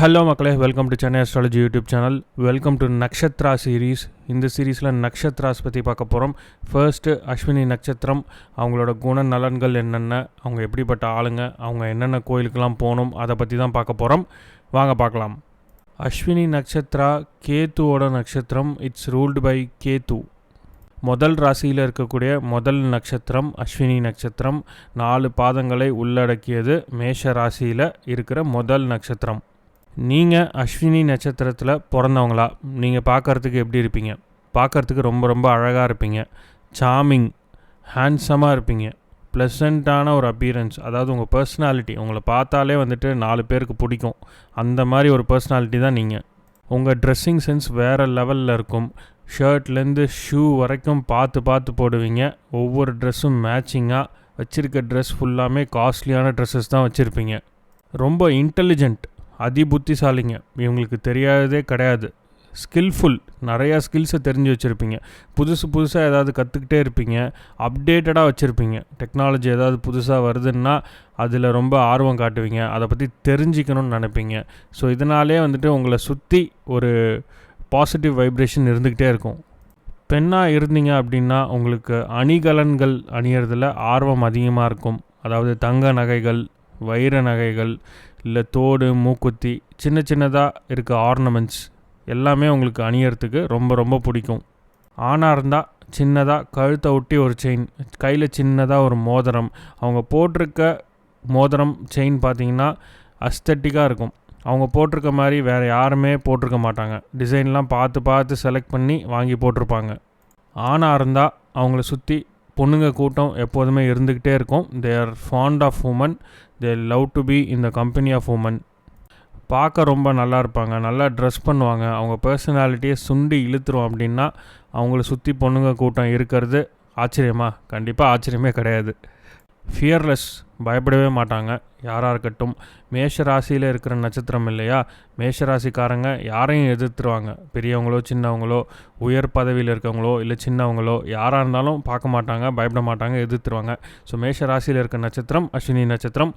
Hello மக்களே, welcome to Chennai astrology YouTube channel. Welcome to Nakshatra series. இந்த சீரீஸில் நக்ஷத்ராஸ் பற்றி பார்க்க போகிறோம். ஃபர்ஸ்ட்டு அஸ்வினி நட்சத்திரம், அவங்களோட குண நலன்கள் என்னென்ன, அவங்க எப்படிப்பட்ட ஆளுங்க, அவங்க என்னென்ன கோயிலுக்கெல்லாம் போகணும், அதை பற்றி தான் பார்க்க போகிறோம். வாங்க பார்க்கலாம். அஸ்வினி நட்சத்திரா கேத்துவோட நட்சத்திரம். It's ruled by Ketu. முதல் ராசியில் இருக்கக்கூடிய முதல் நட்சத்திரம் அஸ்வினி நட்சத்திரம். 4 பாதங்களை உள்ளடக்கியது. மேஷ ராசியில் இருக்கிற முதல் நட்சத்திரம். நீங்கள் அஸ்வினி நட்சத்திரத்தில் பிறந்தவங்களா? நீங்கள் பார்க்குறதுக்கு எப்படி இருப்பீங்க? பார்க்குறதுக்கு ரொம்ப ரொம்ப அழகாக இருப்பீங்க. சாமிங், ஹேண்ட்ஸமாக இருப்பீங்க. ப்ளசண்ட்டான ஒரு அப்பியரன்ஸ், அதாவது உங்கள் பர்சனாலிட்டி, உங்களை பார்த்தாலே வந்துட்டு 4 பேருக்கு பிடிக்கும். அந்த மாதிரி ஒரு பர்சனாலிட்டி தான் நீங்கள். உங்கள் ட்ரெஸ்ஸிங் சென்ஸ் வேறு லெவலில் இருக்கும். ஷர்ட்லேருந்து ஷூ வரைக்கும் பார்த்து போடுவீங்க. ஒவ்வொரு ட்ரெஸ்ஸும் மேட்சிங்காக வச்சுருக்க ட்ரெஸ் ஃபுல்லாமே காஸ்ட்லியான ட்ரெஸ்ஸஸ் தான் வச்சுருப்பீங்க. ரொம்ப இன்டெலிஜென்ட், அதிபுத்திசாலிங்க. இவங்களுக்கு தெரியாததே கிடையாது. ஸ்கில்ஃபுல், நிறையா ஸ்கில்ஸை தெரிஞ்சு வச்சுருப்பீங்க. புதுசாக ஏதாவது கற்றுக்கிட்டே இருப்பீங்க. அப்டேட்டடாக வச்சுருப்பீங்க. டெக்னாலஜி ஏதாவது புதுசாக வருதுன்னா அதில் ரொம்ப ஆர்வம் காட்டுவீங்க. அதை பற்றி தெரிஞ்சிக்கணும்னு நினைப்பீங்க. ஸோ இதனாலே வந்துட்டு உங்களை சுற்றி ஒரு பாசிட்டிவ் வைப்ரேஷன் இருந்துக்கிட்டே இருக்கும். பெண்ணாக இருந்தீங்க அப்படின்னா உங்களுக்கு அணிகலன்கள் அணியறதில் ஆர்வம் அதிகமாக இருக்கும். அதாவது தங்க நகைகள், வைர நகைகள், இல்லை தோடு, மூக்குத்தி, சின்னதாக இருக்க ஆர்னமெண்ட்ஸ் எல்லாமே உங்களுக்கு அணியறதுக்கு ரொம்ப ரொம்ப பிடிக்கும். ஆணாக இருந்தால் சின்னதாக கழுத்தை ஒட்டி ஒரு செயின், கையில் சின்னதாக ஒரு மோதிரம். அவங்க போட்டிருக்க மோதிரம், செயின் பார்த்திங்கன்னா அஸ்தட்டிக்காக இருக்கும். அவங்க போட்டிருக்க மாதிரி வேறு யாருமே போட்டிருக்க மாட்டாங்க. டிசைன்லாம் பார்த்து செலக்ட் பண்ணி வாங்கி போட்டிருப்பாங்க. ஆணாக இருந்தால் அவங்கள சுற்றி பொண்ணுங்க கூட்டம் எப்போதுமே இருந்துக்கிட்டே இருக்கும். They are fond of women. They love to be in the company of women. பார்க்க ரொம்ப நல்லா இருப்பாங்க, நல்லா ட்ரெஸ் பண்ணுவாங்க. அவங்க பர்சனாலிட்டியை சுண்டி இழுத்துரும் அப்படின்னா அவங்கள சுற்றி பொண்ணுங்க கூட்டம் இருக்கிறது ஆச்சரியமா? கண்டிப்பாக ஆச்சரியமே கிடையாது. ஃபியர்லெஸ், பயப்படவே மாட்டாங்க யாராக இருக்கட்டும். மேஷ ராசியில் இருக்கிற நட்சத்திரம் இல்லையா, மேஷ ராசிக்காரங்க யாரையும் எதிர்த்துருவாங்க. பெரியவங்களோ சின்னவங்களோ, உயர் பதவியில் இருக்கவங்களோ இல்லை சின்னவங்களோ, யாராக இருந்தாலும் பார்க்க மாட்டாங்க, பயப்பட மாட்டாங்க, எதிர்த்துருவாங்க. ஸோ மேஷ ராசியில் இருக்க நட்சத்திரம் அஸ்வினி நட்சத்திரம்.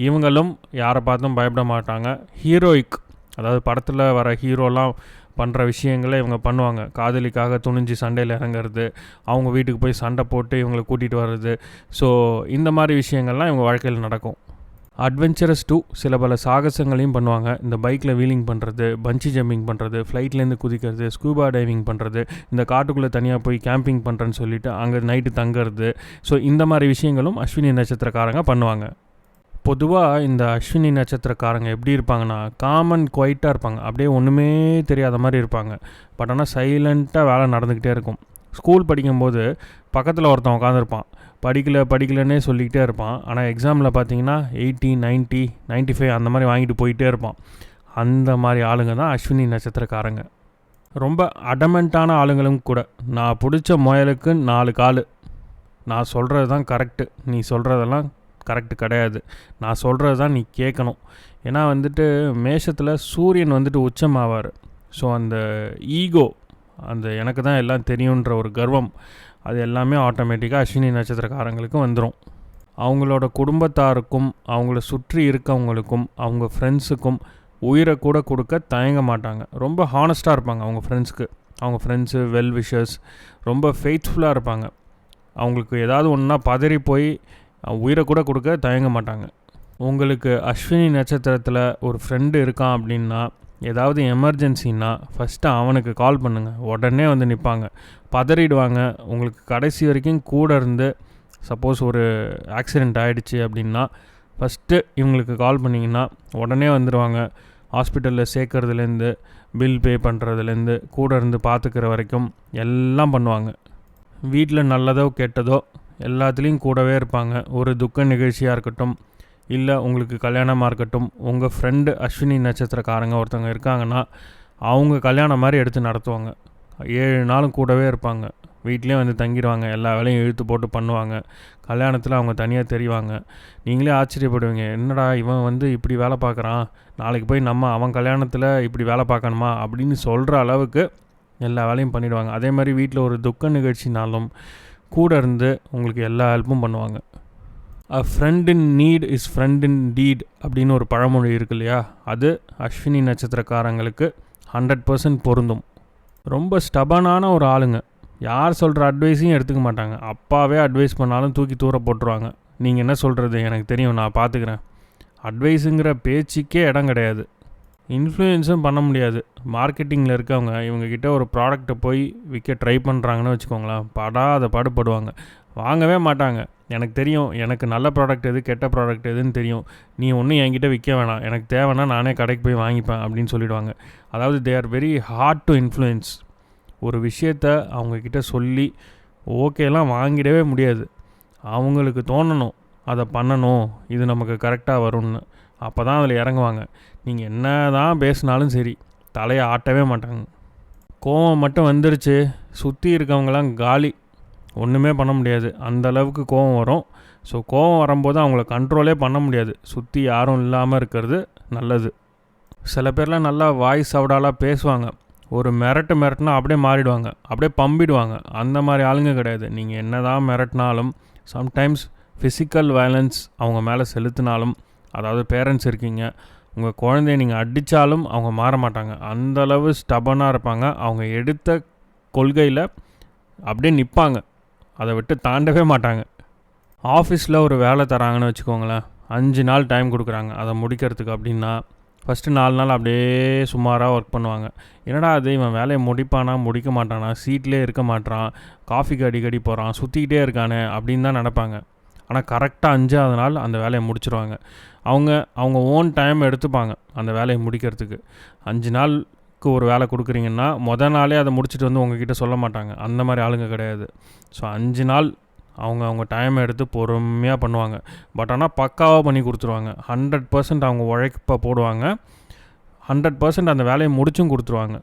இவங்களும் யாரை பார்த்தும் பயப்பட மாட்டாங்க. ஹீரோயிக், அதாவது படத்தில் வர ஹீரோலாம் பண்ணுற விஷயங்களை இவங்க பண்ணுவாங்க. காதலிக்காக துணிஞ்சு சண்டையில் இறங்குறது, அவங்க வீட்டுக்கு போய் சண்டை போட்டு இவங்களை கூட்டிகிட்டு வர்றது. ஸோ இந்த மாதிரி விஷயங்கள்லாம் இவங்க வாழ்க்கையில் நடக்கும். அட்வென்ச்சரஸ் டூ, சில பல சாகசங்களையும் பண்ணுவாங்க. இந்த பைக்கில் வீலிங் பண்ணுறது, பஞ்சி ஜம்பிங் பண்ணுறது, ஃப்ளைட்லேருந்து குதிக்கிறது, ஸ்கூபா டைவிங் பண்ணுறது, இந்த காட்டுக்குள்ளே தனியாக போய் கேம்பிங் பண்ணுறேன்னு சொல்லிவிட்டு அங்கே நைட்டு தங்குறது. ஸோ இந்த மாதிரி விஷயங்களும் அஸ்வினி நட்சத்திரக்காரங்க பண்ணுவாங்க. பொதுவாக இந்த அஸ்வினி நட்சத்திரக்காரங்க எப்படி இருப்பாங்கன்னா, காமன் குவைட்டாக இருப்பாங்க. அப்படியே ஒன்றுமே தெரியாத மாதிரி இருப்பாங்க. பட் ஆனால் சைலண்ட்டாக வேலை நடந்துக்கிட்டே இருக்கும். ஸ்கூல் படிக்கும்போது பக்கத்தில் ஒருத்தன் உட்காந்துருப்பான், படிக்கலன்னே சொல்லிக்கிட்டே இருப்பான். ஆனால் எக்ஸாமில் பார்த்தீங்கன்னா 80, 90, 95 அந்த மாதிரி வாங்கிட்டு போயிட்டே இருப்பான். அந்த மாதிரி ஆளுங்க தான் அஸ்வினி நட்சத்திரக்காரங்க. ரொம்ப அடமெண்ட்டான ஆளுங்களும் கூட. நான் பிடிச்ச முயலுக்கு 4 கால், நான் சொல்கிறது தான் கரெக்டு, நீ சொல்கிறதெல்லாம் கரெக்டு கிடையாது, நான் சொல்கிறது தான் நீ கேட்கணும். ஏன்னா வந்துட்டு மேஷத்தில் சூரியன் வந்துட்டு உச்சமாவார். ஸோ அந்த ஈகோ, அந்த எனக்கு தான் எல்லாம் தெரியுன்ற ஒரு கர்வம், அது எல்லாமே ஆட்டோமேட்டிக்காக அஸ்வினி நட்சத்திரக்காரங்களுக்கும் வந்துடும். அவங்களோட குடும்பத்தாருக்கும் அவங்கள சுற்றி இருக்கவங்களுக்கும் அவங்க ஃப்ரெண்ட்ஸுக்கும் உயிரை கூட கொடுக்க தயங்க மாட்டாங்க. ரொம்ப ஹானஸ்ட்டாக இருப்பாங்க அவங்க ஃப்ரெண்ட்ஸுக்கு. அவங்க ஃப்ரெண்ட்ஸு வெல் விஷர்ஸ், ரொம்ப ஃபெய்த்ஃபுல்லாக இருப்பாங்க. அவங்களுக்கு ஏதாவது ஒன்றா பதறி போய் உயிரை கூட கொடுக்க தயங்க மாட்டாங்க. உங்களுக்கு அஸ்வினி நட்சத்திரத்தில் ஒரு ஃப்ரெண்டு இருக்கான் அப்படின்னா, ஏதாவது எமர்ஜென்சின்னா ஃபஸ்ட்டு அவனுக்கு கால் பண்ணுங்கள். உடனே வந்து நிற்பாங்க, பதறிடுவாங்க. உங்களுக்கு கடைசி வரைக்கும் கூட இருந்து, சப்போஸ் ஒரு ஆக்சிடெண்ட் ஆகிடுச்சு அப்படின்னா ஃபஸ்ட்டு இவங்களுக்கு கால் பண்ணிங்கன்னா உடனே வந்துடுவாங்க. ஹாஸ்பிட்டலில் சேர்க்கறதுலேருந்து, பில் பே பண்ணுறதுலேருந்து, கூட இருந்து பார்த்துக்கிற வரைக்கும் எல்லாம் பண்ணுவாங்க. வீட்டில் நல்லதோ கெட்டதோ எல்லாத்துலேயும் கூடவே இருப்பாங்க. ஒரு துக்க நிகழ்ச்சியாக இருக்கட்டும், இல்லை உங்களுக்கு கல்யாணமாக இருக்கட்டும், உங்கள் ஃப்ரெண்டு அஸ்வினி நட்சத்திரக்காரங்க ஒருத்தவங்க இருக்காங்கன்னா அவங்க கல்யாணம் மாதிரி எடுத்து நடத்துவாங்க. 7 நாளும் கூடவே இருப்பாங்க. வீட்லேயே வந்து தங்கிடுவாங்க. எல்லா வேலையும் இழுத்து போட்டு பண்ணுவாங்க. கல்யாணத்தில் அவங்க தனியாக தெரிவாங்க. நீங்களே ஆச்சரியப்படுவீங்க, என்னடா இவன் வந்து இப்படி வேலை பார்க்குறான், நாளைக்கு போய் அவன் கல்யாணத்தில் இப்படி வேலை பார்க்கணுமா அப்படின்னு சொல்கிற அளவுக்கு எல்லா வேலையும் பண்ணிவிடுவாங்க. அதே மாதிரி வீட்டில் ஒரு துக்க நிகழ்ச்சினாலும் கூட இருந்து உங்களுக்கு எல்லா ஹெல்ப்பும் பண்ணுவாங்க. Friend in need is friend in deed அப்படின்னு ஒரு பழமொழி இருக்கு இல்லையா, அது அஸ்வினி நட்சத்திரக்காரங்களுக்கு 100% பொருந்தும். ரொம்ப ஸ்டபனான ஒரு ஆளுங்க. யார் சொல்கிற அட்வைஸையும் எடுத்துக்க மாட்டாங்க. அப்பாவே அட்வைஸ் பண்ணாலும் தூக்கி தூர போட்டுருவாங்க. நீங்கள் என்ன சொல்கிறது எனக்கு தெரியும், நான் பார்த்துக்கிறேன். அட்வைஸுங்கிற பேச்சுக்கே இடம் கிடையாது. இன்ஃப்ளூயன்ஸும் பண்ண முடியாது. மார்க்கெட்டிங்கில் இருக்கவங்க இவங்கக்கிட்ட ஒரு ப்ராடக்ட்டை போய் விற்க ட்ரை பண்ணுறாங்கன்னு வச்சுக்கோங்களேன், படாத பாடுபடுவாங்க. வாங்கவே மாட்டாங்க. எனக்கு தெரியும், எனக்கு நல்ல ப்ராடக்ட் எது கெட்ட ப்ராடக்ட் எதுன்னு தெரியும், நீ ஒன்றும் என்கிட்ட விற்க வேணாம், எனக்கு தேவைன்னா நானே கடைக்கு போய் வாங்கிப்பேன் அப்படின்னு சொல்லிடுவாங்க. அதாவது they are very hard to influence. ஒரு விஷயத்த அவங்கக்கிட்ட சொல்லி ஓகேலாம் வாங்கிடவே முடியாது. அவங்களுக்கு தோணணும் அதை பண்ணணும், இது நமக்கு கரெக்டாக வரும்னு. அப்போ தான் அதில் இறங்குவாங்க. நீங்கள் என்ன தான் பேசினாலும் சரி, தலையை ஆட்டவே மாட்டாங்க. கோவம் மட்டும் வந்துருச்சு, சுற்றி இருக்கவங்களாம் காலி, ஒன்றுமே பண்ண முடியாது. அந்த அளவுக்கு கோவம் வரும். ஸோ கோவம் வரும்போது அவங்கள கண்ட்ரோலே பண்ண முடியாது. சுற்றி யாரும் இல்லாமல் இருக்கிறது நல்லது. சில பேர்லாம் நல்லா வாய்ஸ் அவுடாலாக பேசுவாங்க. ஒரு மிரட்டுனா அப்படியே மாறிடுவாங்க, அப்படியே பம்பிடுவாங்க. அந்த மாதிரி ஆளுங்க கிடையாது. நீங்கள் என்ன தான் மிரட்டினாலும், சம்டைம்ஸ் ஃபிசிக்கல் வயலன்ஸ் அவங்க மேலே செலுத்தினாலும், அதாவது பேரண்ட்ஸ் இருக்கீங்க, உங்கள் குழந்தைய நீங்கள் அடித்தாலும் அவங்க மாற மாட்டாங்க. அந்தளவு ஸ்டபனாக இருப்பாங்க. அவங்க எடுத்த கொள்கையில் அப்படியே நிற்பாங்க, அதை விட்டு தாண்டவே மாட்டாங்க. ஆஃபீஸில் ஒரு வேலை தராங்கன்னு வச்சுக்கோங்களேன், 5 நாள் டைம் கொடுக்குறாங்க அதை முடிக்கிறதுக்கு. அப்படின்னா ஃபஸ்ட்டு 4 நாள் அப்படியே சுமாராக ஒர்க் பண்ணுவாங்க. என்னடா அது, இவன் வேலையை முடிப்பானா முடிக்க மாட்டானா, சீட்லேயே இருக்க மாட்டான், காஃபிக்கு அடிக்கடி போகிறான், சுற்றிக்கிட்டே இருக்கானே அப்படின்னு தான் நினப்பாங்க. ஆனால் கரெக்டாக 5ஆவது நாள் அந்த வேலையை முடிச்சிருவாங்க. அவங்க ஓன் டைம் எடுத்துப்பாங்க அந்த வேலையை முடிக்கிறதுக்கு. 5 நாளுக்கு ஒரு வேலை கொடுக்குறீங்கன்னா மொதல் நாளே அதை முடிச்சுட்டு வந்து உங்ககிட்ட சொல்ல மாட்டாங்க. அந்த மாதிரி ஆளுங்க கிடையாது. ஸோ 5 நாள் அவங்க டைமை எடுத்து பொறுமையாக பண்ணுவாங்க. பட் ஆனால் பக்காவாக பண்ணி கொடுத்துருவாங்க. 100% அவங்க உழைப்பை போடுவாங்க. 100% அந்த வேலையை முடிச்சும் கொடுத்துருவாங்க.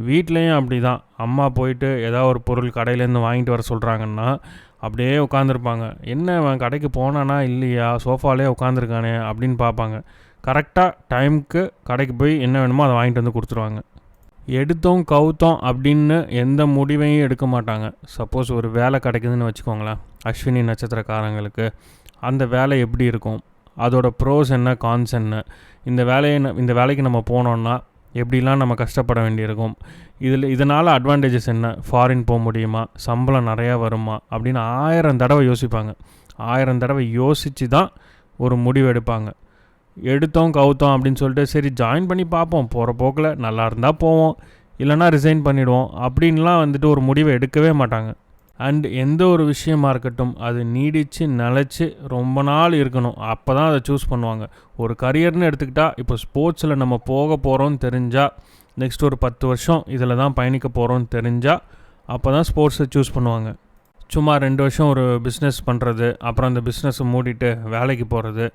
வீட்லேயும் அப்படி தான். அம்மா போயிட்டு ஏதாவது ஒரு பொருள் கடையிலேருந்து வாங்கிட்டு வர சொல்கிறாங்கன்னா அப்படியே உட்காந்துருப்பாங்க. என்ன அவன் கடைக்கு போனானா இல்லையா, சோஃபாலே உட்காந்துருக்கானே அப்படின்னு பார்ப்பாங்க. கரெக்டாக டைமுக்கு கடைக்கு போய் என்ன வேணுமோ அதை வாங்கிட்டு வந்து கொடுத்துருவாங்க. எடுத்தோம் கவுத்தோம் அப்படின்னு எந்த முடிவையும் எடுக்க மாட்டாங்க. சப்போஸ் ஒரு வேலை கிடைக்குதுன்னு வச்சுக்கோங்களேன், அஸ்வினி நட்சத்திரக்காரங்களுக்கு அந்த வேலை எப்படி இருக்கும், அதோட ப்ரோஸ் என்ன கான்ஸ் என்ன, இந்த வேலைக்கு நம்ம போனோன்னா எப்படிலாம் நம்ம கஷ்டப்பட வேண்டியிருக்கும், இதனால் அட்வான்டேஜஸ் என்ன, ஃபாரின் போக முடியுமா, சம்பளம் நிறையா வருமா அப்படின்னு 1000 தடவை யோசிப்பாங்க. 1000 தடவை யோசித்து தான் ஒரு முடிவு எடுப்பாங்க. எடுத்தோம் கவுத்தோம் அப்படின்னு சொல்லிட்டு சரி ஜாயின் பண்ணி பார்ப்போம், போகிற போக்கில் நல்லா இருந்தால் போவோம், இல்லைனா ரிசைன் பண்ணிவிடுவோம் அப்படின்லாம் வந்துட்டு ஒரு முடிவை எடுக்கவே மாட்டாங்க. அண்ட் எந்த ஒரு விஷயமா இருக்கட்டும், அது நீடித்து நிலச்சி ரொம்ப நாள் இருக்கணும், அப்போ தான் அதை சூஸ் பண்ணுவாங்க. ஒரு கரியர்னு எடுத்துக்கிட்டால், இப்போ ஸ்போர்ட்ஸில் நம்ம போக போகிறோன்னு தெரிஞ்சால், நெக்ஸ்ட் ஒரு 10 வருஷம் இதில் தான் பயணிக்க போகிறோன்னு தெரிஞ்சால் அப்போ தான் ஸ்போர்ட்ஸை சூஸ் பண்ணுவாங்க. சும்மா 2 வருஷம் ஒரு பிஸ்னஸ் பண்ணுறது, அப்புறம் அந்த பிஸ்னஸை மூடிட்டு வேலைக்கு போகிறது,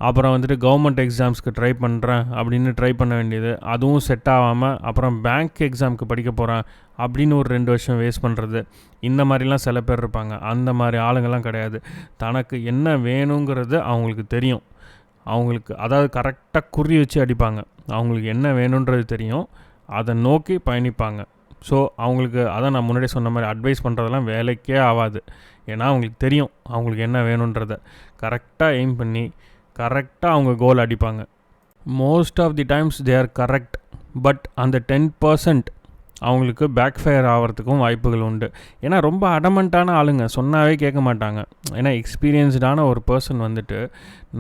அப்புறம் வந்துட்டு கவர்மெண்ட் எக்ஸாம்ஸ்க்கு ட்ரை பண்ணுறேன் அப்படின்னு ட்ரை பண்ண வேண்டியது, அதுவும் செட் ஆகாமல் அப்புறம் பேங்க் எக்ஸாமுக்கு படிக்க போகிறேன் அப்படின்னு ஒரு 2 வருஷம் வேஸ்ட் பண்ணுறது, இந்த மாதிரிலாம் சில பேர் இருப்பாங்க. அந்த மாதிரி ஆளுங்கள்லாம் கிடையாது. தனக்கு என்ன வேணுங்கிறது அவங்களுக்கு தெரியும். அவங்களுக்கு அதாவது கரெக்டாக குறி வச்சு அடிப்பாங்க. அவங்களுக்கு என்ன வேணுன்றது தெரியும், அதை நோக்கி பயணிப்பாங்க. ஸோ அவங்களுக்கு அதான் நான் முன்னாடியே சொன்ன மாதிரி அட்வைஸ் பண்ணுறதெல்லாம் வேலைக்கே ஆகாது. ஏன்னா அவங்களுக்கு தெரியும் அவங்களுக்கு என்ன வேணுன்றதை. கரெக்டாக எய்ம் பண்ணி கரெக்டாக அவங்க கோல் அடிப்பாங்க. Most of the times they are correct. But அந்த 10% அவங்களுக்கு பேக் ஃபயர் ஆகிறதுக்கும் வாய்ப்புகள் உண்டு. ஏன்னா ரொம்ப அடமெண்ட்டான ஆளுங்க, சொன்னாவே கேட்க மாட்டாங்க. ஏன்னா எக்ஸ்பீரியன்ஸ்டான ஒரு பர்சன் வந்துட்டு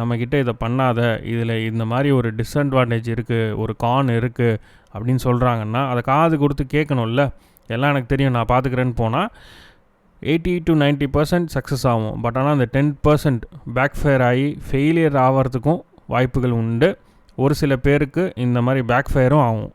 நம்மக்கிட்ட இதை பண்ணாத, இதில் இந்த மாதிரி ஒரு டிஸ்அட்வான்டேஜ் இருக்குது, ஒரு கான் இருக்குது அப்படின்னு சொல்கிறாங்கன்னா அதை காது கொடுத்து கேட்கணும்ல. எல்லாம் எனக்கு தெரியும் நான் பார்த்துக்கிறேன்னு போனால் 80 to 90% சக்ஸஸ் ஆகும். பட் ஆனால் அந்த 10% பேக் ஃபயர் ஆகி ஃபெயிலியர் ஆகிறதுக்கும் வாய்ப்புகள் உண்டு. ஒரு சில பேருக்கு இந்த மாதிரி பேக் ஃபயரும் ஆகும்.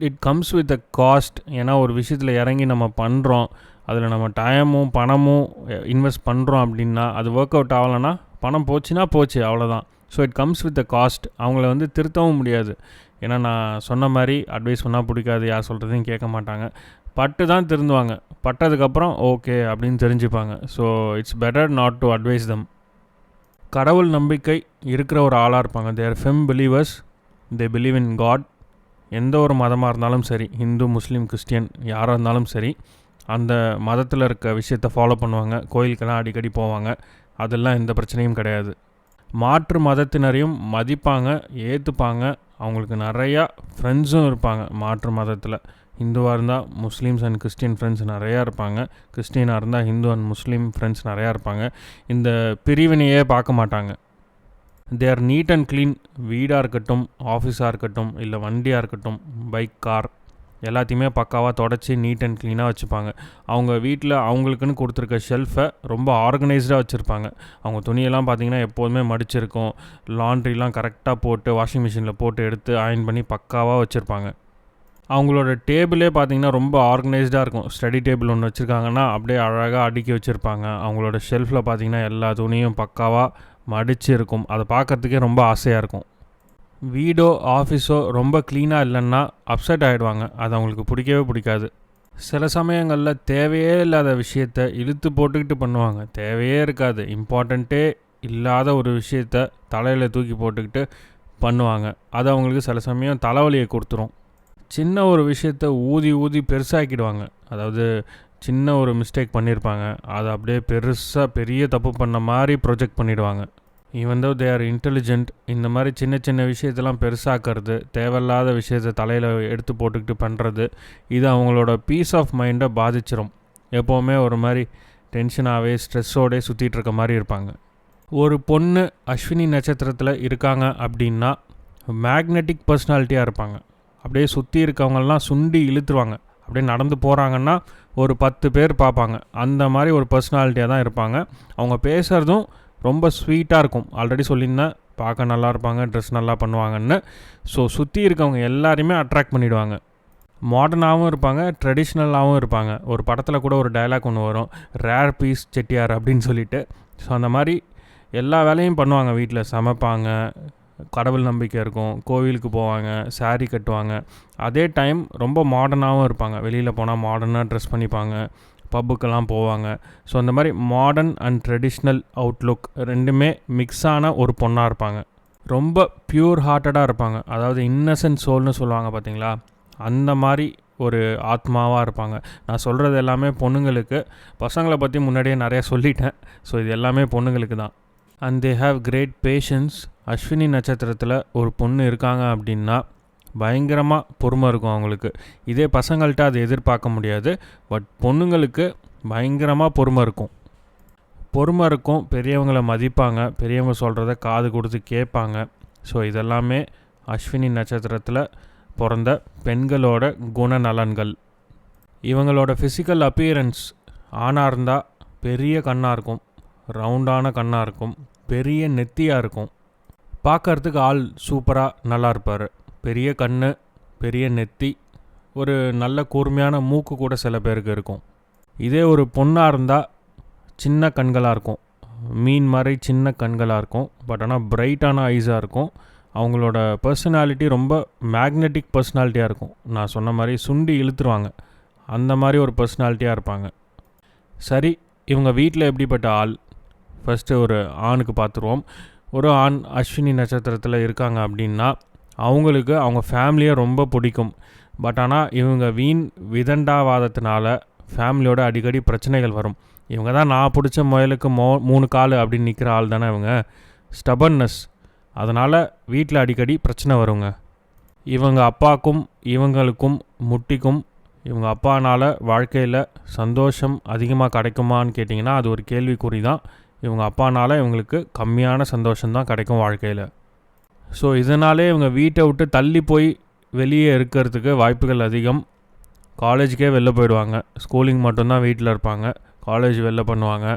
It comes with a cost. ஏன்னா ஒரு விஷயத்தில் இறங்கி நம்ம பண்ணுறோம், அதில் நம்ம டைமும் பணமும் இன்வெஸ்ட் பண்ணுறோம் அப்படின்னா அது ஒர்க் அவுட் ஆகலைன்னா பணம் போச்சுன்னா போச்சு, அவ்வளோதான். So it comes with a cost. அவங்கள வந்து திருத்தவும் முடியாது. ஏன்னா நான் சொன்ன மாதிரி அட்வைஸ் பண்ணால் பிடிக்காது, யார் சொல்கிறதையும் கேட்க மாட்டாங்க. பட்டு தான் திருந்துவாங்க. பட்டதுக்கப்புறம் ஓகே அப்படின்னு தெரிஞ்சுப்பாங்க. So it's better not to advise them. கடவுள் நம்பிக்கை இருக்கிற ஒரு ஆளாக இருப்பாங்க. They are firm believers. They believe in God. எந்த ஒரு மதமாக இருந்தாலும் சரி, ஹிந்து, முஸ்லீம், கிறிஸ்டியன் யாராக இருந்தாலும் சரி, அந்த மதத்தில் இருக்க விஷயத்தை ஃபாலோ பண்ணுவாங்க. கோயிலுக்கெல்லாம் அடிக்கடி போவாங்க. அதெல்லாம் எந்த பிரச்சனையும் கிடையாது. மாற்று மதத்தினரையும் மதிப்பாங்க, ஏற்றுப்பாங்க. அவங்களுக்கு நிறையா ஃப்ரெண்ட்ஸும் இருப்பாங்க மாற்று மதத்தில். ஹிந்துவாக இருந்தால் முஸ்லீம்ஸ் அண்ட் கிறிஸ்டின் ஃப்ரெண்ட்ஸ் நிறையா இருப்பாங்க. கிறிஸ்டினாக இருந்தால் ஹிந்து அண்ட் முஸ்லீம் ஃப்ரெண்ட்ஸ் நிறையா இருப்பாங்க. இந்த பிரிவினையே பார்க்க மாட்டாங்க. They are neat and clean. வீடாக இருக்கட்டும், ஆஃபீஸாக இருக்கட்டும், இல்லை வண்டியாக இருக்கட்டும், பைக், கார் எல்லாத்தையுமே பக்காவாக தொடச்சி நீட் அண்ட் க்ளீனாக வச்சுப்பாங்க. அவங்க வீட்டில் அவங்களுக்குன்னு கொடுத்துருக்க ஷெல்ஃபை ரொம்ப ஆர்கனைஸ்டாக வச்சுருப்பாங்க. அவங்க துணியெல்லாம் பார்த்திங்கன்னா எப்போதுமே மடிச்சிருக்கும். லாண்ட்ரிலாம் கரெக்டாக போட்டு வாஷிங் மிஷினில் போட்டு எடுத்து அயர்ன் பண்ணி பக்காவாக வச்சுருப்பாங்க. அவங்களோட டேபிளே பார்த்திங்கன்னா ரொம்ப ஆர்கனைஸ்டாக இருக்கும். ஸ்டடி டேபிள் ஒன்று வச்சுருக்காங்கன்னா அப்படியே அழகாக அடுக்கி வச்சுருப்பாங்க. அவங்களோட ஷெல்ஃபில் பார்த்திங்கன்னா எல்லா துணியும் பக்காவாக மடிச்சு இருக்கும். அதை பார்க்குறதுக்கே ரொம்ப ஆசையாக இருக்கும். வீடோ ஆஃபீஸோ ரொம்ப க்ளீனாக இல்லைன்னா அப்செட் ஆகிடுவாங்க. அது அவங்களுக்கு பிடிக்கவே பிடிக்காது. சில சமயங்களில் தேவையே இல்லாத விஷயத்த இழுத்து போட்டுக்கிட்டு பண்ணுவாங்க. தேவையே இருக்காது, இம்பார்ட்டண்ட்டே இல்லாத ஒரு விஷயத்த தலையில் தூக்கி போட்டுக்கிட்டு பண்ணுவாங்க. அது அவங்களுக்கு சில சமயம் தலைவலியை கொடுத்துரும். சின்ன ஒரு விஷயத்த ஊதி ஊதி பெருசாக்கிடுவாங்க. அதாவது சின்ன ஒரு மிஸ்டேக் பண்ணியிருப்பாங்க, அதை அப்படியே பெருசாக பெரிய தப்பு பண்ண மாதிரி ப்ரொஜெக்ட் பண்ணிவிடுவாங்க. Even though they are intelligent, இந்த மாதிரி சின்ன சின்ன விஷயத்தெல்லாம் பெருசாக்கிறது, தேவையில்லாத விஷயத்தை தலையில் எடுத்து போட்டுக்கிட்டு பண்ணுறது, இது அவங்களோட பீஸ் ஆஃப் மைண்டை பாதிச்சிடும். எப்போவுமே ஒரு மாதிரி டென்ஷனாகவே ஸ்ட்ரெஸ்ஸோடே சுற்றிட்டு இருக்க மாதிரி இருப்பாங்க. ஒரு பொண்ணு அஸ்வினி நட்சத்திரத்தில் இருக்காங்க அப்படின்னா மேக்னெட்டிக் பர்சனாலிட்டியாக இருப்பாங்க. அப்படியே சுற்றி இருக்கவங்கெல்லாம் சுண்டி இழுத்துருவாங்க. அப்படியே நடந்து போகிறாங்கன்னா ஒரு 10 பேர் பார்ப்பாங்க. அந்த மாதிரி ஒரு பர்சனாலிட்டியாக தான் இருப்பாங்க. அவங்க பேசுகிறதும் ரொம்ப ஸ்வீட்டாக இருக்கும். ஆல்ரெடி சொல்லியிருந்தேன், பார்க்க நல்லா இருப்பாங்க, ட்ரெஸ் நல்லா பண்ணுவாங்கன்னு. ஸோ சுற்றி இருக்கவங்க எல்லாரையுமே அட்ராக்ட் பண்ணிவிடுவாங்க. மாடர்னாகவும் இருப்பாங்க, ட்ரெடிஷ்னலாகவும் இருப்பாங்க. ஒரு படத்தில் கூட ஒரு டயலாக் ஒன்று வரும், ரேர் பீஸ் செட்டியார் அப்படின்னு சொல்லிட்டு. ஸோ அந்த மாதிரி எல்லா வேலையும் பண்ணுவாங்க. வீட்டில் சமைப்பாங்க, கடவுள் நம்பிக்கை இருக்கும், கோவிலுக்கு போவாங்க, சாரீ கட்டுவாங்க. அதே டைம் ரொம்ப மாடர்னாகவும் இருப்பாங்க. வெளியில் போனால் மாடர்னாக ட்ரெஸ் பண்ணிப்பாங்க, பப்புக்கெல்லாம் போவாங்க. ஸோ அந்த மாதிரி மாடர்ன் அண்ட் ட்ரெடிஷ்னல் அவுட்லுக் ரெண்டுமே மிக்ஸான ஒரு பொண்ணாக இருப்பாங்க. ரொம்ப ப்யூர் ஹார்ட்டடாக இருப்பாங்க. அதாவது இன்னசென்ட் சோல்னு சொல்லுவாங்க பார்த்தீங்களா, அந்த மாதிரி ஒரு ஆத்மாவாக இருப்பாங்க. நான் சொல்கிறது எல்லாமே பொண்ணுங்களுக்கு. பசங்களை பற்றி முன்னாடியே நிறையா சொல்லிட்டேன். ஸோ இது எல்லாமே பொண்ணுங்களுக்கு தான். And they have great patience. Ashwini நட்சத்திரத்தில் ஒரு பொண்ணு இருக்காங்க அப்படின்னா பயங்கரமாக பொறுமை இருக்கும் அவங்களுக்கு. இதே பசங்கள்கிட்ட அதை எதிர்பார்க்க முடியாது. பட் பொண்ணுங்களுக்கு பயங்கரமாக பொறுமை இருக்கும். பெரியவங்களை மதிப்பாங்க, பெரியவங்க சொல்கிறத காது கொடுத்து கேட்பாங்க. ஸோ இதெல்லாமே அஸ்வினி நட்சத்திரத்தில் பிறந்த பெண்களோட குணநலன்கள். இவங்களோட ஃபிசிக்கல் அப்பியரன்ஸ் ஆணாக இருந்தால் பெரிய கண்ணாக இருக்கும், ரவுண்டான கண்ணாக இருக்கும், பெரிய நெத்தியாக இருக்கும். பார்க்கறதுக்கு ஆள் சூப்பராக நல்லா இருப்பார். பெரிய கண், பெரிய நெத்தி, ஒரு நல்ல கூர்மையான மூக்கு கூட சில பேருக்கு இருக்கும். இதே ஒரு பொண்ணாக இருந்தால் சின்ன கண்களாக இருக்கும், மீன் மாதிரி சின்ன கண்களாக இருக்கும். பட் ஆனால் பிரைட்டான ஐஸாக இருக்கும். அவங்களோட பர்சனாலிட்டி ரொம்ப மேக்னெட்டிக் பர்சனாலிட்டியாக இருக்கும். நான் சொன்ன மாதிரி சுண்டி இழுத்துருவாங்க. அந்த மாதிரி ஒரு பர்சனாலிட்டியாக இருப்பாங்க. சரி, இவங்க வீட்டில் எப்படிப்பட்ட ஆள்? ஃபஸ்ட்டு ஒரு ஆணுக்கு பார்த்துருவோம். ஒரு ஆண் அஸ்வினி நட்சத்திரத்தில் இருக்காங்க அப்படின்னா அவங்களுக்கு அவங்க ஃபேமிலியை ரொம்ப பிடிக்கும். பட் ஆனால் இவங்க வீண் விதண்டாவாதத்தினால ஃபேமிலியோட அடிக்கடி பிரச்சனைகள் வரும். இவங்க தான் நான் பிடிச்ச முயலுக்கு 3 கால் அப்படின்னு நிற்கிற ஆள் தானே இவங்க. ஸ்டபர்னஸ், அதனால் வீட்டில் அடிக்கடி பிரச்சனை வருங்க. இவங்க அப்பாவுக்கும் இவங்களுக்கும் முட்டிக்கும். இவங்க அப்பானால் வாழ்க்கையில் சந்தோஷம் அதிகமாக கிடைக்குமான்னு கேட்டிங்கன்னா அது ஒரு கேள்விக்குறி தான். இவங்க அப்பானால் இவங்களுக்கு கம்மியான சந்தோஷம்தான் கிடைக்கும் வாழ்க்கையில். ஸோ இதனாலே இவங்க வீட்டை விட்டு தள்ளி போய் வெளியே இருக்கிறதுக்கு வாய்ப்புகள் அதிகம். காலேஜுக்கே வெளில போயிடுவாங்க. ஸ்கூலிங் மட்டும்தான் வீட்டில் இருப்பாங்க. காலேஜ் வெளில பண்ணுவாங்க,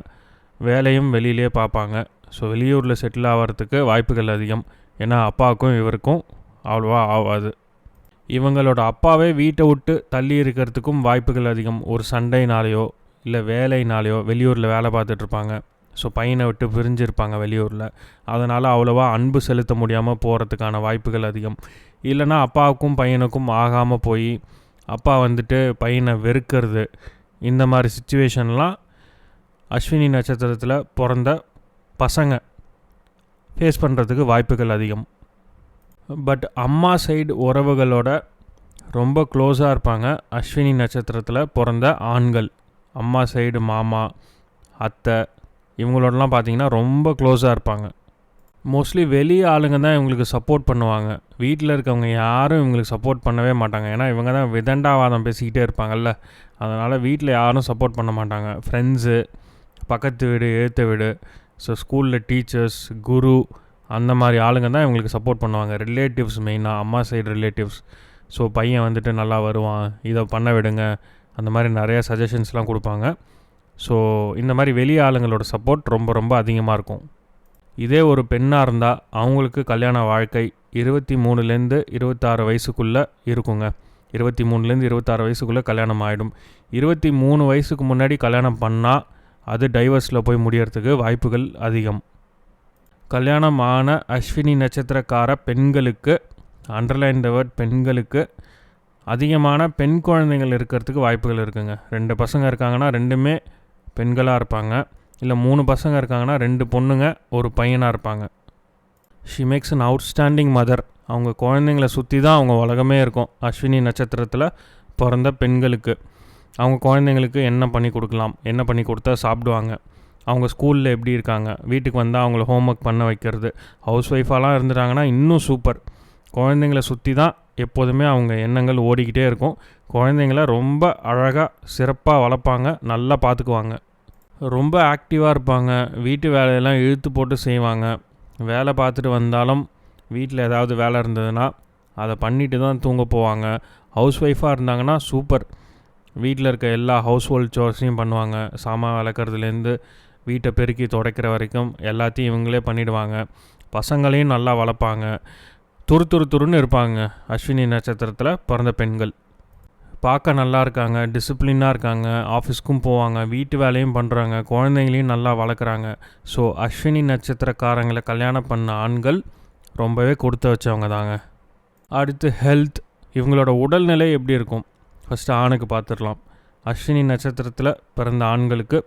வேலையும் வெளியிலே பார்ப்பாங்க. ஸோ வெளியூரில் செட்டில் ஆகிறதுக்கு வாய்ப்புகள் அதிகம். ஏன்னா அப்பாவுக்கும் இவருக்கும் அவ்வளோவா ஆகாது. இவங்களோட அப்பாவே வீட்டை விட்டு தள்ளி இருக்கிறதுக்கும் வாய்ப்புகள் அதிகம். ஒரு சண்டைனாலேயோ இல்லை வேலைனாலேயோ வெளியூரில் வேலை பார்த்துட்ருப்பாங்க. ஸோ பையனை விட்டு பிரிஞ்சிருப்பாங்க வெளியூரில். அதனால் அவ்வளோவா அன்பு செலுத்த முடியாமல் போகிறதுக்கான வாய்ப்புகள் அதிகம். இல்லைனா அப்பாவுக்கும் பையனுக்கும் ஆகாமல் போய் அப்பா வந்துட்டு பையனை வெறுக்கிறது, இந்த மாதிரி சிச்சுவேஷன்லாம் அஸ்வினி நட்சத்திரத்தில் பிறந்த பசங்க ஃபேஸ் பண்ணுறதுக்கு வாய்ப்புகள் அதிகம். பட் அம்மா சைடு உறவுகளோட ரொம்ப க்ளோஸாக இருப்பாங்க அஸ்வினி நட்சத்திரத்தில் பிறந்த ஆண்கள். அம்மா சைடு மாமா, அத்தை, இவங்களோடலாம் பார்த்தீங்கன்னா ரொம்ப க்ளோஸாக இருப்பாங்க. மோஸ்ட்லி வெளி ஆளுங்க தான் இவங்களுக்கு சப்போர்ட் பண்ணுவாங்க. வீட்டில் இருக்கவங்க யாரும் இவங்களுக்கு சப்போர்ட் பண்ணவே மாட்டாங்க. ஏன்னா இவங்க தான் விதண்டாவாதம் பேசிக்கிட்டே இருப்பாங்கல்ல. அதனால் வீட்டில் யாரும் சப்போர்ட் பண்ண மாட்டாங்க. ஃப்ரெண்ட்ஸு, பக்கத்து வீடு, எழுத்த வீடு, ஸோ ஸ்கூலில் டீச்சர்ஸ், குரு, அந்த மாதிரி ஆளுங்க தான் இவங்களுக்கு சப்போர்ட் பண்ணுவாங்க. ரிலேட்டிவ்ஸ் மெயினாக, அம்மா சைடு ரிலேட்டிவ்ஸ். ஸோ பையன் வந்துட்டு நல்லா வருவான், இதை பண்ண விடுங்க, அந்த மாதிரி நிறையா சஜஷன்ஸ்லாம் கொடுப்பாங்க. ஸோ இந்த மாதிரி வெளி ஆளுங்களோட சப்போர்ட் ரொம்ப ரொம்ப அதிகமாக இருக்கும். இதே ஒரு பெண்ணாக இருந்தால் அவங்களுக்கு கல்யாண வாழ்க்கை 23லேருந்து 26 வயசுக்குள்ளே இருக்குங்க. 23லேருந்து 26 வயசுக்குள்ளே கல்யாணம் ஆகிடும். 23 வயசுக்கு முன்னாடி கல்யாணம் பண்ணால் அது டைவர்ஸில் போய் முடியறதுக்கு வாய்ப்புகள் அதிகம். கல்யாணம் ஆன அஸ்வினி நட்சத்திரக்கார பெண்களுக்கு, அண்டர்லைன் த வேர்ட் பெண்களுக்கு, அதிகமான பெண் குழந்தைகள் இருக்கிறதுக்கு வாய்ப்புகள் இருக்குங்க. 2 பசங்க இருக்காங்கன்னா 2மே பெண்களாக இருப்பாங்க. இல்லை 3 பசங்க இருக்காங்கன்னா 2 பொண்ணுங்க, ஒரு பையனாக இருப்பாங்க. She maths an outstanding mother. அவங்க குழந்தைங்கள சுற்றி தான் அவங்க உலகமே இருக்கும். அஸ்வினி நட்சத்திரத்தில் பிறந்த பெண்களுக்கு அவங்க குழந்தைங்களுக்கு என்ன பண்ணி கொடுக்கலாம், என்ன பண்ணி கொடுத்தா சாப்பிடுவாங்க, அவங்க ஸ்கூலில் எப்படி இருக்காங்க, வீட்டுக்கு வந்தால் அவங்கள ஹோம்ஒர்க் பண்ண வைக்கிறது, ஹவுஸ் ஒய்ஃபாலாம் இருந்துட்டாங்கன்னா இன்னும் சூப்பர். குழந்தைங்கள சுற்றி தான் எப்போதுமே அவங்க எண்ணங்கள் ஓடிக்கிட்டே இருக்கும். குழந்தைங்கள ரொம்ப அழகாக சிறப்பாக வளர்ப்பாங்க, நல்லா பார்த்துக்குவாங்க. ரொம்ப ஆக்டிவாக இருப்பாங்க. வீட்டு வேலையெல்லாம் இழுத்து போட்டு செய்வாங்க. வேலை பார்த்துட்டு வந்தாலும் வீட்டில் ஏதாவது வேலை இருந்ததுன்னா அதை பண்ணிட்டு தான் தூங்க போவாங்க. ஹவுஸ் ஒய்ஃபாக இருந்தாங்கன்னா சூப்பர். வீட்டில் இருக்க எல்லா ஹவுஸ் ஹோல்ட் சோர்ஸையும் பண்ணுவாங்க. சாமான் விளக்குறதுலேருந்து வீட்டை பெருக்கி துடைக்கிற வரைக்கும் எல்லாத்தையும் இவங்களே பண்ணிவிடுவாங்க. பசங்களையும் நல்லா வளர்ப்பாங்க. துருன்னு இருப்பாங்க. அஸ்வினி நட்சத்திரத்தில் பிறந்த பெண்கள் பார்க்க நல்லா இருக்காங்க, டிசிப்ளினாக இருக்காங்க, ஆஃபீஸ்க்கும் போவாங்க, வீட்டு வேலையும் பண்ணுறாங்க, குழந்தைங்களையும் நல்லா வளர்க்குறாங்க. ஸோ அஸ்வினி நட்சத்திரக்காரங்களை கல்யாணம் பண்ண ஆண்கள் ரொம்பவே கொடுத்து வச்சவங்க தாங்க. அடுத்து ஹெல்த். இவங்களோட உடல்நிலை எப்படி இருக்கும்? ஃபஸ்ட்டு ஆணுக்கு பார்த்துடலாம். அஸ்வினி நட்சத்திரத்தில் பிறந்த ஆண்களுக்கு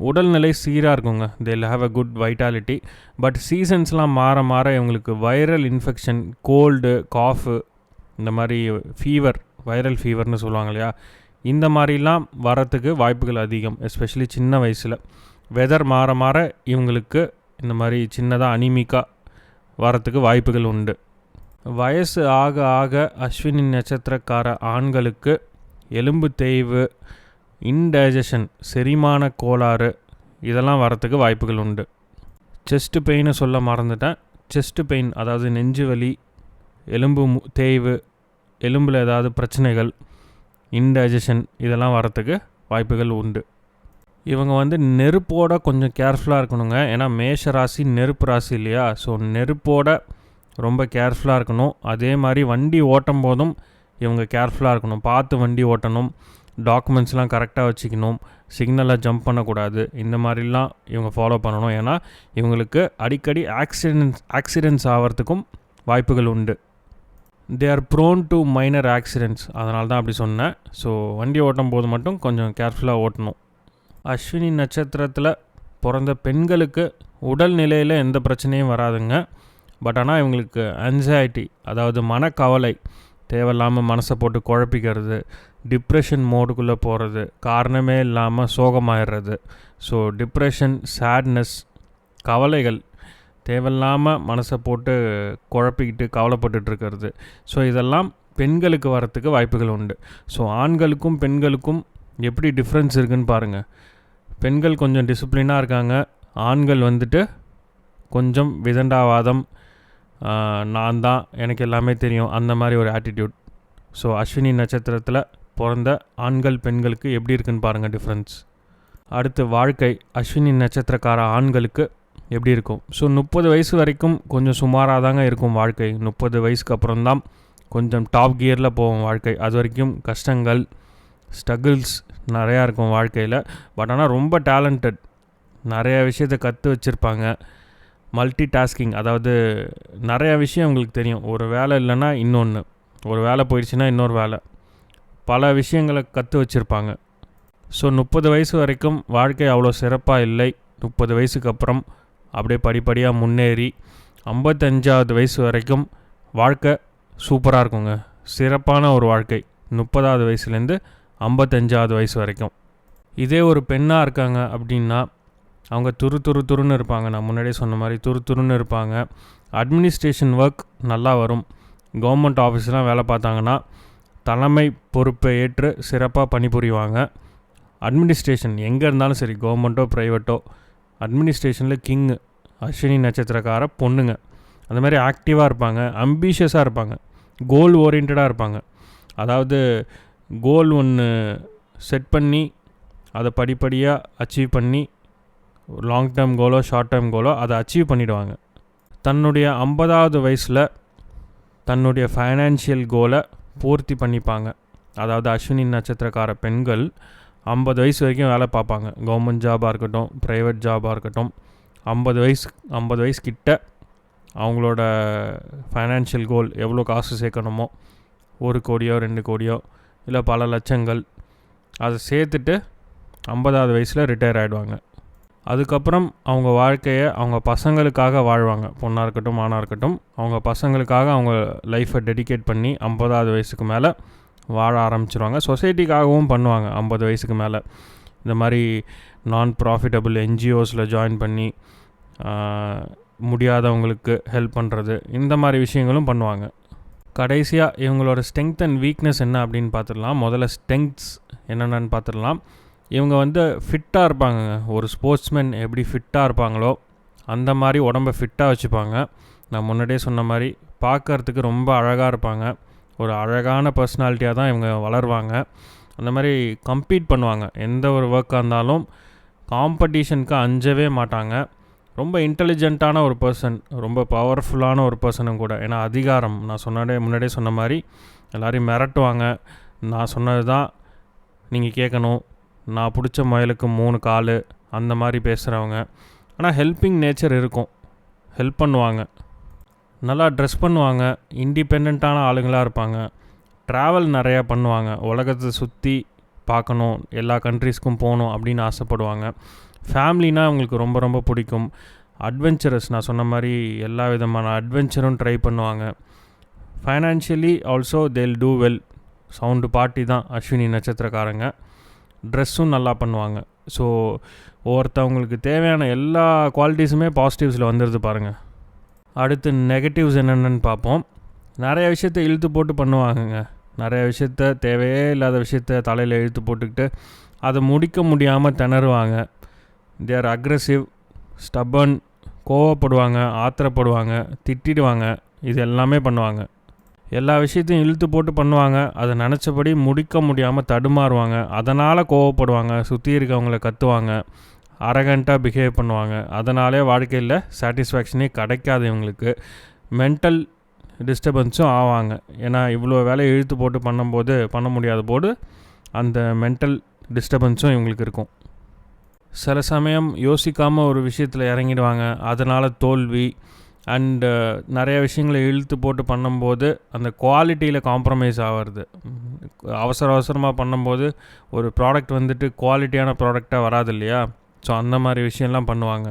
உடல்நிலை சீராக இருக்குங்க. They'll have a good vitality. But சீசன்ஸ்லாம் மாற மாற இவங்களுக்கு வைரல் இன்ஃபெக்ஷன், கோல்டு, காஃபு, இந்த மாதிரி ஃபீவர், வைரல் ஃபீவர்னு சொல்லுவாங்க இல்லையா, இந்த மாதிரிலாம் வரத்துக்கு வாய்ப்புகள் அதிகம். எஸ்பெஷலி சின்ன வயசில் வெதர் மாற மாற இவங்களுக்கு இந்த மாதிரி சின்னதாக அனிமிக்காக வரத்துக்கு வாய்ப்புகள் உண்டு. வயசு ஆக ஆக அஸ்வினி நட்சத்திரக்கார ஆண்களுக்கு எலும்பு தேய்வு, இன்டைஜஷன், செரிமான கோளாறு, இதெல்லாம் வரத்துக்கு வாய்ப்புகள் உண்டு. செஸ்ட்டு பெயின்னு சொல்ல மறந்துட்டேன். செஸ்ட்டு பெயின் அதாவது நெஞ்சு வலி, எலும்பு தேய்வு, எலும்பில் ஏதாவது பிரச்சனைகள், இன்டைஜஷன், இதெல்லாம் வரத்துக்கு வாய்ப்புகள் உண்டு. இவங்க நெருப்போட கொஞ்சம் கேர்ஃபுல்லாக இருக்கணுங்க. ஏன்னா மேஷ ராசி நெருப்பு ராசி இல்லையா? ஸோ நெருப்போட ரொம்ப கேர்ஃபுல்லாக இருக்கணும். அதே மாதிரி வண்டி ஓட்டும் போதும் இவங்க கேர்ஃபுல்லாக இருக்கணும். பார்த்து வண்டி ஓட்டணும். டாக்குமெண்ட்ஸ்லாம் கரெக்டாக வச்சுக்கணும். சிக்னலில் ஜம்ப் பண்ணக்கூடாது. இந்த மாதிரிலாம் இவங்க ஃபாலோ பண்ணணும். ஏன்னா இவங்களுக்கு அடிக்கடி ஆக்சிடென்ட்ஸ் ஆகிறதுக்கும் வாய்ப்புகள் உண்டு. They are prone to minor accidents. அதனால தான் அப்படி சொன்னேன். ஸோ வண்டி ஓட்டும் போது மட்டும் கொஞ்சம் கேர்ஃபுல்லாக ஓட்டணும். அஸ்வினி நட்சத்திரத்தில் பிறந்த பெண்களுக்கு உடல் நிலையில் எந்த பிரச்சனையும் வராதுங்க. பட் ஆனால் இவங்களுக்கு ஆன்சைட்டி, அதாவது மனக்கவலை, தேவையில்லாமல் மனசை போட்டு குழப்பிக்கிறது, டிப்ரெஷன் மோடுக்குள்ளே போகிறது, காரணமே இல்லாமல் சோகமாயிடுறது. ஸோ டிப்ரெஷன், சேட்னஸ், கவலைகள், தேவையில்லாமல் மனசை போட்டு குழப்பிக்கிட்டு கவலைப்பட்டுருக்கிறது. ஸோ இதெல்லாம் பெண்களுக்கு வரத்துக்கு வாய்ப்புகள் உண்டு. ஸோ ஆண்களுக்கும் பெண்களுக்கும் எப்படி டிஃப்ரென்ஸ் இருக்குதுன்னு பாருங்கள். பெண்கள் கொஞ்சம் டிசிப்ளினாக இருக்காங்க. ஆண்கள் கொஞ்சம் விதண்டாவாதம், நான் தான், எனக்கு எல்லாமே தெரியும், அந்த மாதிரி ஒரு ஆட்டிடியூட். ஸோ அஸ்வினி நட்சத்திரத்தில் பிறந்த ஆண்கள் பெண்களுக்கு எப்படி இருக்குன்னு பாருங்கள் டிஃப்ரென்ஸ். அடுத்து வாழ்க்கை. அஸ்வினி நட்சத்திரக்கார ஆண்களுக்கு எப்படி இருக்கும்? ஸோ 30 வயசு வரைக்கும் கொஞ்சம் சுமாராக தாங்க இருக்கும் வாழ்க்கை. 30 வயசுக்கு அப்புறம்தான் கொஞ்சம் டாப் கியரில் போகும் வாழ்க்கை. அது வரைக்கும் கஷ்டங்கள், ஸ்ட்ரகிள்ஸ் நிறையா இருக்கும் வாழ்க்கையில். பட் ஆனால் ரொம்ப டேலண்டட், நிறையா விஷயத்தை கற்று வச்சுருப்பாங்க. மல்டி டாஸ்கிங், அதாவது நிறையா விஷயம் உங்களுக்கு தெரியும். ஒரு வேலை இல்லைன்னா இன்னொன்று, ஒரு வேலை போயிடுச்சுன்னா இன்னொரு வேலை, பல விஷயங்களை கற்று வச்சுருப்பாங்க. ஸோ 30 வயசு வரைக்கும் வாழ்க்கை அவ்வளோ சிறப்பாக இல்லை. 30 வயசுக்கு அப்புறம் அப்படியே படிப்படியாக முன்னேறி 55வது வயசு வரைக்கும் வாழ்க்கை சூப்பராக இருக்குங்க. சிறப்பான ஒரு வாழ்க்கை 30வது வயசுலேருந்து 55வது வயசு வரைக்கும். இதே ஒரு பெண்ணாக இருக்காங்க அப்படின்னா அவங்க துருன்னு இருப்பாங்க. நான் முன்னாடியே சொன்ன மாதிரி துருன்னு இருப்பாங்க. அட்மினிஸ்ட்ரேஷன் ஒர்க் நல்லா வரும். கவர்மெண்ட் ஆஃபீஸ்லாம் வேலை பார்த்தாங்கன்னா தலைமை பொறுப்பை ஏற்று சிறப்பாக பணிபுரிவாங்க. அட்மினிஸ்ட்ரேஷன் எங்கே இருந்தாலும் சரி, கவர்மெண்ட்டோ ப்ரைவேட்டோ, அட்மினிஸ்ட்ரேஷனில் கிங்கு அஸ்வினி நட்சத்திரக்கார பொண்ணுங்க. அந்த மாதிரி ஆக்டிவாக இருப்பாங்க, அம்பிஷியஸாக இருப்பாங்க, கோல் ஓரியன்டாக இருப்பாங்க. அதாவது கோல் ஒன்று செட் பண்ணி அதை படிப்படியாக அச்சீவ் பண்ணி, லாங் டேர்ம் கோலோ ஷார்ட் டேர்ம் கோலோ அதை அச்சீவ் பண்ணிவிடுவாங்க. தன்னுடைய 50வது வயசில் தன்னுடைய ஃபைனான்ஷியல் கோலை பூர்த்தி பண்ணிப்பாங்க. அதாவது அஸ்வினி நட்சத்திரக்கார பெண்கள் 50 வயசு வரைக்கும் வேலை பார்ப்பாங்க. கவர்மெண்ட் ஜாபாக இருக்கட்டும், ப்ரைவேட் ஜாபாக இருக்கட்டும். 50 வயசு கிட்ட அவங்களோட ஃபைனான்ஷியல் கோல் எவ்வளோ காசு சேர்க்கணுமோ, 1 கோடியோ 2 கோடியோ இல்லை பல லட்சங்கள், அதை சேர்த்துட்டு 50வது வயசில் ரிட்டையர் ஆகிடுவாங்க. அதுக்கப்புறம் அவங்க வாழ்க்கையை அவங்க பசங்களுக்காக வாழ்வாங்க. பொண்ணாக இருக்கட்டும் ஆணாக இருக்கட்டும், அவங்க பசங்களுக்காக அவங்க லைஃப்பை டெடிகேட் பண்ணி 50வது வயசுக்கு மேலே வாழ ஆரம்பிச்சிருவாங்க. சொசைட்டிக்காகவும் பண்ணுவாங்க. 50 வயசுக்கு மேலே இந்த மாதிரி நான் ப்ராஃபிட்டபிள் என்ஜிஓஸில் ஜாயின் பண்ணி முடியாதவங்களுக்கு ஹெல்ப் பண்ணுறது, இந்த மாதிரி விஷயங்களும் பண்ணுவாங்க. கடைசியாக இவங்களோட ஸ்ட்ரென்த் அண்ட் வீக்னஸ் என்ன அப்படின்னு பார்த்துடலாம். முதல்ல ஸ்ட்ரென்த்ஸ் என்னென்னு பார்த்துடலாம். இவங்க ஃபிட்டாக இருப்பாங்க. ஒரு ஸ்போர்ட்ஸ்மேன் எப்படி ஃபிட்டாக இருப்பாங்களோ அந்த மாதிரி உடம்பை ஃபிட்டாக வச்சுப்பாங்க. நான் முன்னாடியே சொன்ன மாதிரி பார்க்கறதுக்கு ரொம்ப அழகாக இருப்பாங்க. ஒரு அழகான பர்சனாலிட்டியாக தான் இவங்க வளருவாங்க. அந்த மாதிரி கம்பீட் பண்ணுவாங்க. எந்த ஒரு ஒர்க்காக இருந்தாலும் காம்படிஷனுக்கு அஞ்சவே மாட்டாங்க. ரொம்ப இன்டெலிஜென்ட்டான ஒரு பர்சன், ரொம்ப பவர்ஃபுல்லான ஒரு பர்சனும் கூட. ஏன்னா அதிகாரம், நான் முன்னாடியே சொன்ன மாதிரி எல்லோரையும் மிரட்டுவாங்க. நான் சொன்னது தான் நீங்கள் கேட்கணும், நான் பிடிச்ச முயலுக்கு 3 கால், அந்த மாதிரி பேசுகிறவங்க. ஆனால் ஹெல்பிங் நேச்சர் இருக்கும், ஹெல்ப் பண்ணுவாங்க, நல்லா ட்ரெஸ் பண்ணுவாங்க, இண்டிபெண்ட்டான ஆளுங்களாக இருப்பாங்க, ட்ராவல் நிறையா பண்ணுவாங்க, உலகத்தை சுற்றி பார்க்கணும், எல்லா கண்ட்ரீஸ்க்கும் போகணும் அப்படின்னு ஆசைப்படுவாங்க. ஃபேமிலினா அவங்களுக்கு ரொம்ப ரொம்ப பிடிக்கும். அட்வென்ச்சரஸ், நான் சொன்ன மாதிரி எல்லா விதமான அட்வென்ச்சரும் ட்ரை பண்ணுவாங்க. ஃபைனான்ஷியலி ஆல்சோ தேல் டூ வெல். சவுண்டு பார்ட்டி தான் அஸ்வினி நட்சத்திரக்காரங்க. ட்ரெஸ்ஸும் நல்லா பண்ணுவாங்க. ஸோ ஒவ்வொருத்தவங்களுக்கு தேவையான எல்லா குவாலிட்டிஸுமே பாசிட்டிவ்ஸில் வந்துடுது பாருங்கள். அடுத்து நெகட்டிவ்ஸ் என்னென்னு பார்ப்போம். நிறைய விஷயத்த இழுத்து போட்டு பண்ணுவாங்கங்க. நிறைய விஷயத்த, தேவையே இல்லாத விஷயத்த தலையில் இழுத்து போட்டுக்கிட்டு அதை முடிக்க முடியாமல் திணறுவாங்க. தே ஆர் அக்ரெசிவ், ஸ்டபர்ன், கோவப்படுவாங்க, ஆத்திரப்படுவாங்க, திட்டிடுவாங்க, இது எல்லாமே பண்ணுவாங்க. எல்லா விஷயத்தையும் இழுத்து போட்டு பண்ணுவாங்க. அதை நினச்சபடி முடிக்க முடியாமல் தடுமாறுவாங்க. அதனால் கோவப்படுவாங்க, சுற்றி இருக்கவங்கள கத்துவாங்க, அரகண்ட்டாக பிஹேவ் பண்ணுவாங்க. அதனாலே வாழ்க்கையில் சாட்டிஸ்ஃபேக்ஷனே கிடைக்காது இவங்களுக்கு. மென்டல் டிஸ்டர்பன்ஸும் ஆவாங்க. ஏன்னா இவ்வளோ வேலையை இழுத்து போட்டு பண்ண முடியாத போது அந்த மென்டல் டிஸ்டர்பன்ஸும் இவங்களுக்கு இருக்கும். சில சமயம் யோசிக்காமல் ஒரு விஷயத்தில் இறங்கிடுவாங்க. அதனால் தோல்வி அண்டு நிறைய விஷயங்களை இழுத்து போட்டு பண்ணும்போது அந்த குவாலிட்டியில் காம்ப்ரமைஸ் ஆகிறது. அவசரமாக பண்ணும்போது ஒரு ப்ராடக்ட் குவாலிட்டியான ப்ராடக்டாக வராது இல்லையா? ஸோ அந்த மாதிரி விஷயம்லாம் பண்ணுவாங்க.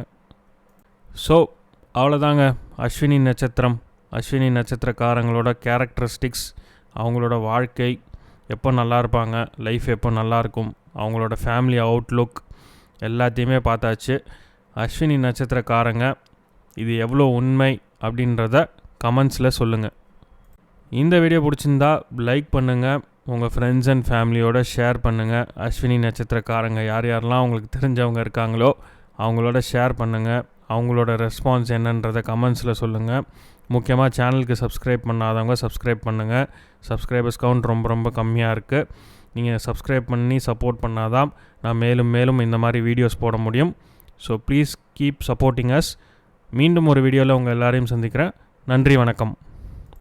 ஸோ அவ்வளோதாங்க அஸ்வினி நட்சத்திரக்காரங்களோட கேரக்டரிஸ்டிக்ஸ், அவங்களோட வாழ்க்கை எப்போ நல்லா இருப்பாங்க, லைஃப் எப்போ நல்லாயிருக்கும், அவங்களோட ஃபேமிலி அவுட்லுக் எல்லாத்தையுமே பார்த்தாச்சு. அஸ்வினி நட்சத்திரக்காரங்க இது எவ்வளோ உண்மை அப்படின்றத கமெண்ட்ஸில் சொல்லுங்கள். இந்த வீடியோ பிடிச்சிருந்தா லைக் பண்ணுங்கள், உங்கள் ஃப்ரெண்ட்ஸ் அண்ட் ஃபேமிலியோட ஷேர் பண்ணுங்கள். அஸ்வினி நட்சத்திரக்காரங்க யாரெல்லாம் உங்களுக்கு தெரிஞ்சவங்க இருக்காங்களோ அவங்களோட ஷேர் பண்ணுங்கள். அவங்களோட ரெஸ்பான்ஸ் என்னன்றதை கமெண்ட்ஸில் சொல்லுங்கள். முக்கியமாக சேனலுக்கு சப்ஸ்கிரைப் பண்ணாதவங்க சப்ஸ்கிரைப் பண்ணுங்கள். சப்ஸ்கிரைபர்ஸ் கவுண்ட் ரொம்ப ரொம்ப கம்மியாக இருக்குது. நீங்கள் சப்ஸ்கிரைப் பண்ணி சப்போர்ட் பண்ணாதான் நான் மேலும் இந்த மாதிரி வீடியோஸ் போட முடியும். So please keep supporting us. மீண்டும் ஒரு வீடியோவில் உங்கள் எல்லாரையும் சந்திக்கிறேன். நன்றி, வணக்கம்.